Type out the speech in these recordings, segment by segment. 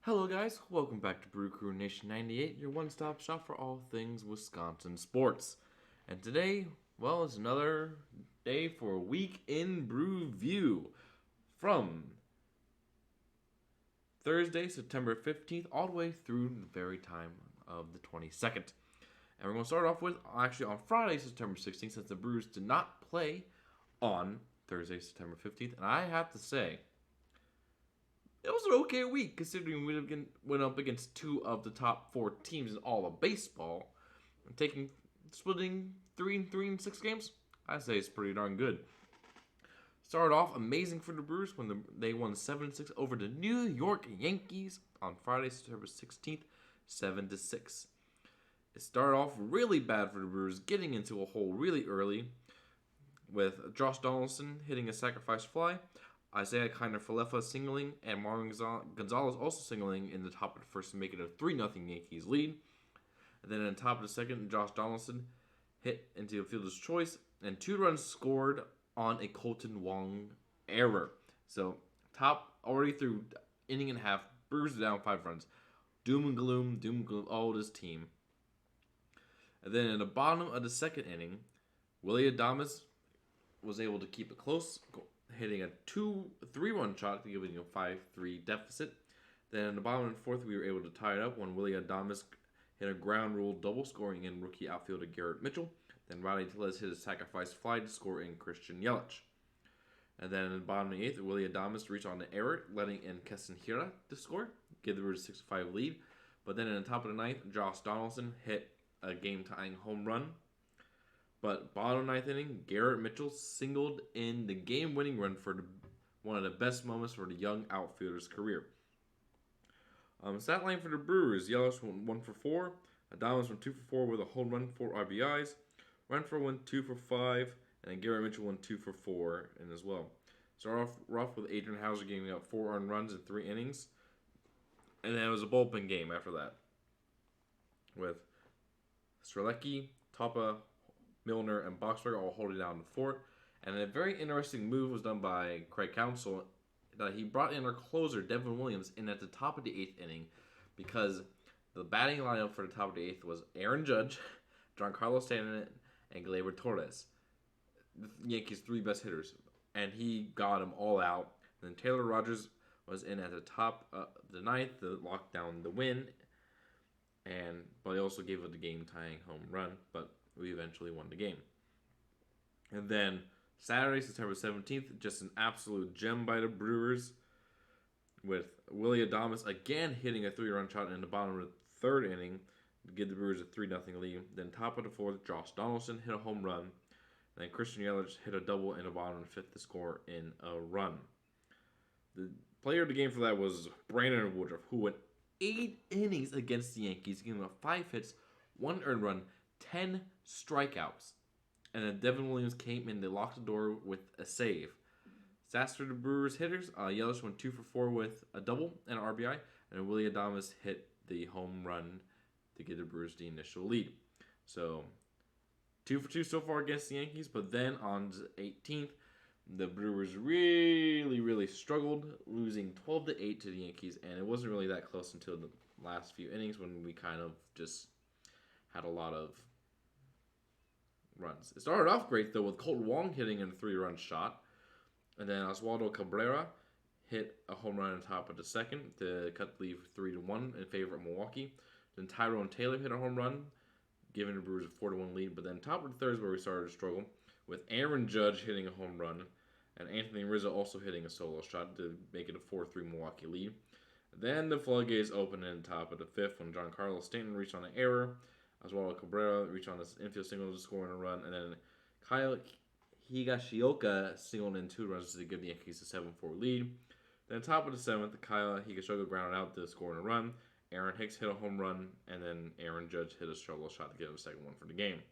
Hello, guys. Welcome back to Brew Crew Nation 98, your one stop shop for all things Wisconsin sports. And today, well, it's another day for a week in Brewview from Thursday, September 15th, all the way through the very time of the 22nd. And we're going to start off with actually on Friday, September 16th, since the Brewers did not play on Thursday, September 15th. And I have to say, it was an okay week considering we went up against two of the top four teams in all of baseball, and splitting 3-3 in 6 games. I say it's pretty darn good. Started off amazing for the Brewers when they won 7-6 over the New York Yankees on Friday, September 16th, 7-6. It started off really bad for the Brewers, getting into a hole really early with Josh Donaldson hitting a sacrifice fly, Isaiah Kiner-Falefa singling, and Marwin Gonzalez also singling in the top of the first to make it a 3-0 Yankees lead. And then in the top of the second, Josh Donaldson hit into a fielder's choice, and 2 runs scored on a Colton Wong error. So, top already through inning and a half, Brewers are down 5 runs. Doom and gloom, all this team. And then in the bottom of the second inning, Willie Adames was able to keep it close, hitting a 3-run shot to give it a 5-3 deficit. Then in the bottom of the fourth, we were able to tie it up when Willie Adames hit a ground rule double, scoring in rookie outfielder Garrett Mitchell. Then Rowdy Tellez hit a sacrifice fly to score in Christian Yelich. And then in the bottom of the eighth, Willie Adames reached on the error, letting in Keston Hiura to score, give the Brewers a 6-5 lead. But then in the top of the ninth, Josh Donaldson hit a game-tying home run. But bottom of the ninth inning, Garrett Mitchell singled in the game-winning run for one of the best moments for the young outfielder's career. Stat line for the Brewers: Yelich went 1 for 4, Adames went 2 for 4 with a home run, 4 RBIs, Renfroe went 2 for 5, and then Garrett Mitchell went 2 for 4 in as well. Start off rough with Adrian Hauser giving up 4 earned runs in 3 innings, and then it was a bullpen game after that with Strzelecki, Tapa, Milner, and Boxberger all holding down the fort. And a very interesting move was done by Craig Counsell that he brought in our closer, Devin Williams, in at the top of the 8th inning because the batting lineup for the top of the 8th was Aaron Judge, Giancarlo Stanton, and Gleyber Torres, the Yankees' 3 best hitters. And he got them all out. And then Taylor Rogers was in at the top of the 9th to lock down the win. But he also gave it the game-tying home run. But we eventually won the game. And then Saturday, September 17th, just an absolute gem by the Brewers with Willie Adames again hitting a 3-run shot in the bottom of the 3rd inning to give the Brewers a 3-0 lead. Then top of the 4th, Josh Donaldson hit a home run. And then Christian Yelich hit a double in the bottom of the 5th to score in a run. The player of the game for that was Brandon Woodruff, who went 8 innings against the Yankees, giving up 5 hits, 1 earned run, 10 strikeouts. And then Devin Williams came in. They locked the door with a save. Stats for the Brewers hitters: Yelich went 2 for 4 with a double and an RBI, and Willie Adames hit the home run to give the Brewers the initial lead. So 2 for 2 so far against the Yankees. But then on the 18th, the Brewers really struggled, losing 12-8 to the Yankees, and it wasn't really that close until the last few innings when we kind of just had a lot of runs. It started off great though with Colton Wong hitting a 3-run shot, and then Oswaldo Cabrera hit a home run on top of the 2nd to cut the lead 3-1 in favor of Milwaukee. Then Tyrone Taylor hit a home run, giving the Brewers a 4-1 lead. But then top of the 3rd is where we started to struggle with Aaron Judge hitting a home run and Anthony Rizzo also hitting a solo shot to make it a 4-3 Milwaukee lead. Then the floodgates opened in the top of the 5th when Giancarlo Stanton reached on an error. Oswaldo Cabrera reached on this infield single to score in a run, and then Kyle Higashioka singled in 2 runs to give the Yankees a 7-4 lead. Then top of the 7th, Kyle Higashioka grounded out to score in a run. Aaron Hicks hit a home run, and then Aaron Judge hit a solo shot to give him a second one for the game.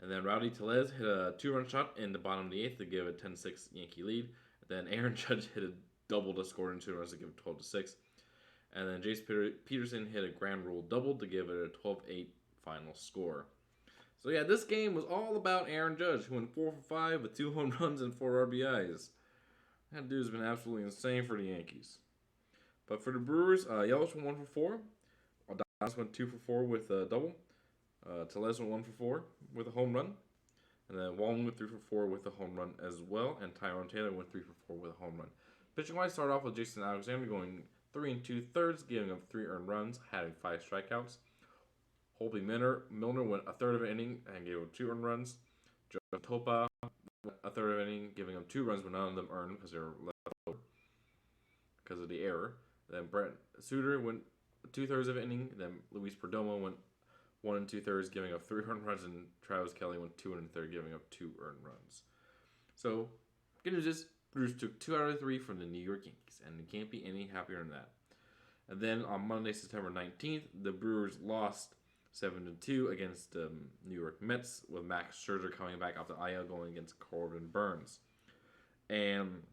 And then Rowdy Tellez hit a 2-run shot in the bottom of the 8th to give a 10-6 Yankee lead. Then Aaron Judge hit a double to score in 2 runs to give it 12-6. And then Jace Peterson hit a grand rule double to give it a 12-8 final score. So yeah, this game was all about Aaron Judge, who went 4 for 5 with 2 home runs and 4 RBIs. That dude's been absolutely insane for the Yankees. But for the Brewers, Yelich went 1 for 4. Adonis went 2 for 4 with a double. Tellez went 1 for 4 with a home run. And then Wallen went 3 for 4 with a home run as well. And Tyrone Taylor went 3 for 4 with a home run. Pitching wise, started off with Jason Alexander going 3 2/3, giving up 3 earned runs, having 5 strikeouts. Holby Milner went a third of an inning and gave up 2 earned runs. Joe Topa went a third of an inning, giving up 2 runs, but none of them earned because they were left over because of the error. Then Brent Suter went 2/3 of an inning. Then Luis Perdomo went 1 2/3, giving up 3 earned runs, and Travis Kelly went 2 1/3, giving up 2 earned runs. So, good news is Brewers took 2 out of 3 from the New York Yankees, and you can't be any happier than that. And then on Monday, September 19th, the Brewers lost 7-2 against the New York Mets, with Max Scherzer coming back off the IL going against Corbin Burns. And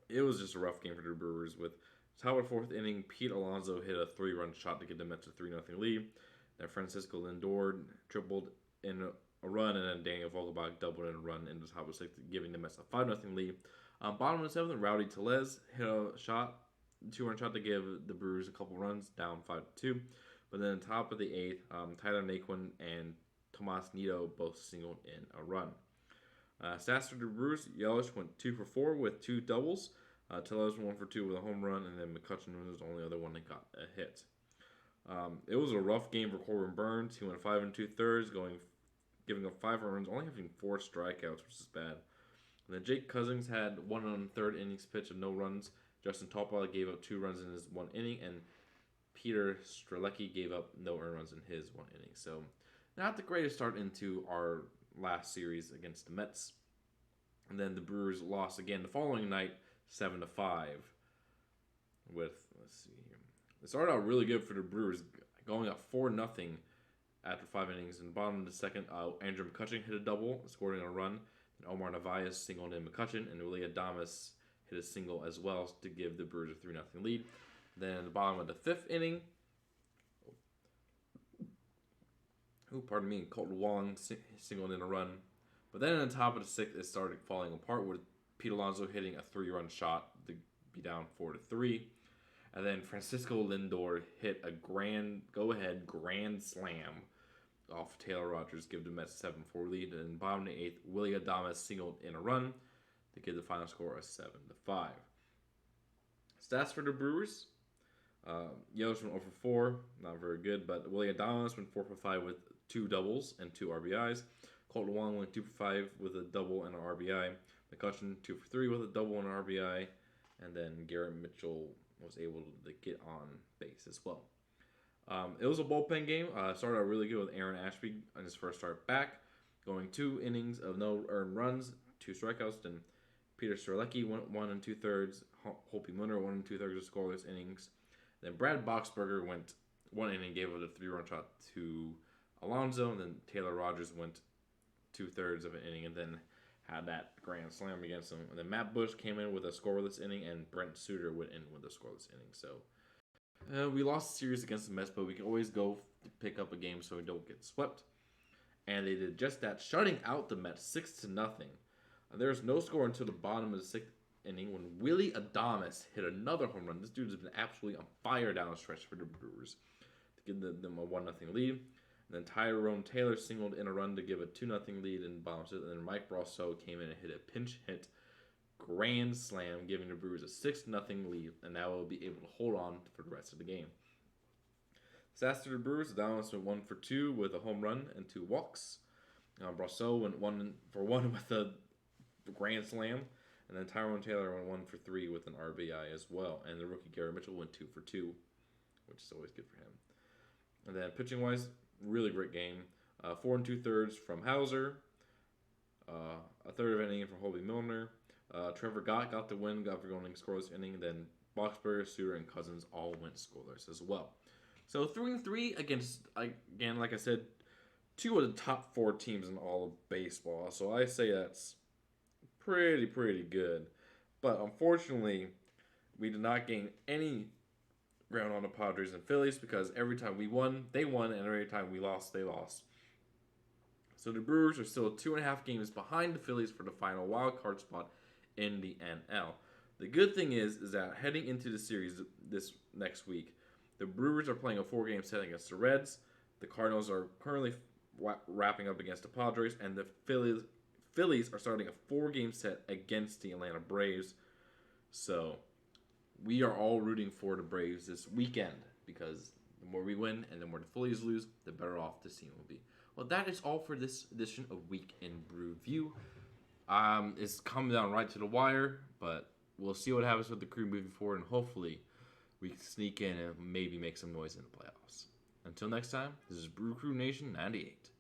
it was just a rough game for the Brewers. With top of the 4th inning, Pete Alonso hit a 3-run shot to give the Mets a 3-0 lead. Then Francisco Lindor tripled in a run, and then Daniel Vogelbach doubled in a run in the top of the 6th, giving the Mets a 5-0 lead. Bottom of the 7th, Rowdy Tellez hit a shot, 2-run shot to give the Brewers a couple runs, down 5-2. But then top of the 8th, Tyler Naquin and Tomas Nido both singled in a run. Stats for the Brewers, Yelich went 2 for 4 with 2 doubles. Tellez went 1 for 2 with a home run, and then McCutchen was the only other one that got a hit. It was a rough game for Corbin Burns. He went 5 2/3, giving up 5 runs, only having 4 strikeouts, which is bad. And then Jake Cousins had 1 1/3 innings pitch of no runs. Justin Topa gave up 2 runs in his 1 inning, and Peter Strzelecki gave up no earned runs in his 1 inning. So, not the greatest start into our last series against the Mets. And then the Brewers lost again the following night, 7-5. With, let's see here. It started out really good for the Brewers, going up 4-0 after 5 innings. In the bottom of the 2nd, Andrew McCutchen hit a double, scoring a run. And Omar Narvaez singled in McCutchen, and Willie Adames hit a single as well to give the Brewers a 3-0 lead. Then at the bottom of the 5th inning, Colton Wong singled in a run. But then at the top of the 6th, it started falling apart with Pete Alonso hitting a 3-run shot to be down 4-3. And then Francisco Lindor hit a grand slam off Taylor Rogers, give the Mets a 7-4 lead. And in the bottom of the 8th, Willie Adames singled in a run to give the final score a 7-5. Stats for the Brewers. Yelich went 0 for 4, not very good, but Willie Adames went 4 for 5 with 2 doubles and 2 RBIs. Colton Wong went 2 for 5 with a double and an RBI. McCutchen 2 for 3 with a double and an RBI. And then Garrett Mitchell was able to get on base as well. It was a bullpen game. Started out really good with Aaron Ashby on his first start back, going 2 innings of no earned runs, 2 strikeouts. Then Peter Strzelecki went 1 2/3. Holby Milner 1 2/3 of scoreless innings. Then Brad Boxberger went 1 inning, gave it a 3-run shot to Alonso. And then Taylor Rogers went 2/3 of an inning, and then had that grand slam against him. And then Matt Bush came in with a scoreless inning, and Brent Suter went in with a scoreless inning. So we lost the series against the Mets, but we can always go pick up a game so we don't get swept. And they did just that, shutting out the Mets 6-0. There was no score until the bottom of the 6th inning when Willie Adames hit another home run. This dude has been absolutely on fire down the stretch for the Brewers to give them a 1-0 lead. And then Tyrone Taylor singled in a run to give a 2-0 lead in the bottom of the 6th. And then Mike Brosseau came in and hit a pinch hit grand slam, giving the Brewers a 6-0 lead, and now will be able to hold on for the rest of the game. Stats to the Brewers, Adames went 1 for 2 with a home run and 2 walks. Brosseau went 1 for 1 with a grand slam. And then Tyrone Taylor went 1 for 3 with an RBI as well. And the rookie Garrett Mitchell went 2 for 2, which is always good for him. And then pitching-wise, really great game. 4 2/3 from Hauser. A third of an inning from Holby Milner. Trevor Gott got the win, got for going scoreless inning. And then Boxberger, Suter, and Cousins all went scoreless as well. So 3-3 against, again, like I said, 2 of the top 4 teams in all of baseball. So I say that's pretty good. But unfortunately, we did not gain any ground on the Padres and Phillies because every time we won, they won, and every time we lost, they lost. So the Brewers are still 2.5 games behind the Phillies for the final wild card spot in the NL. The good thing is that heading into the series this next week, the Brewers are playing a 4-game set against the Reds. The Cardinals are currently wrapping up against the Padres, and the Phillies are starting a 4-game set against the Atlanta Braves. So we are all rooting for the Braves this weekend because the more we win and the more the Phillies lose, the better off this team will be. Well, that is all for this edition of Week in Brewview. It's coming down right to the wire, but we'll see what happens with the crew moving forward, and hopefully we can sneak in and maybe make some noise in the playoffs. Until next time, this is Brew Crew Nation 98.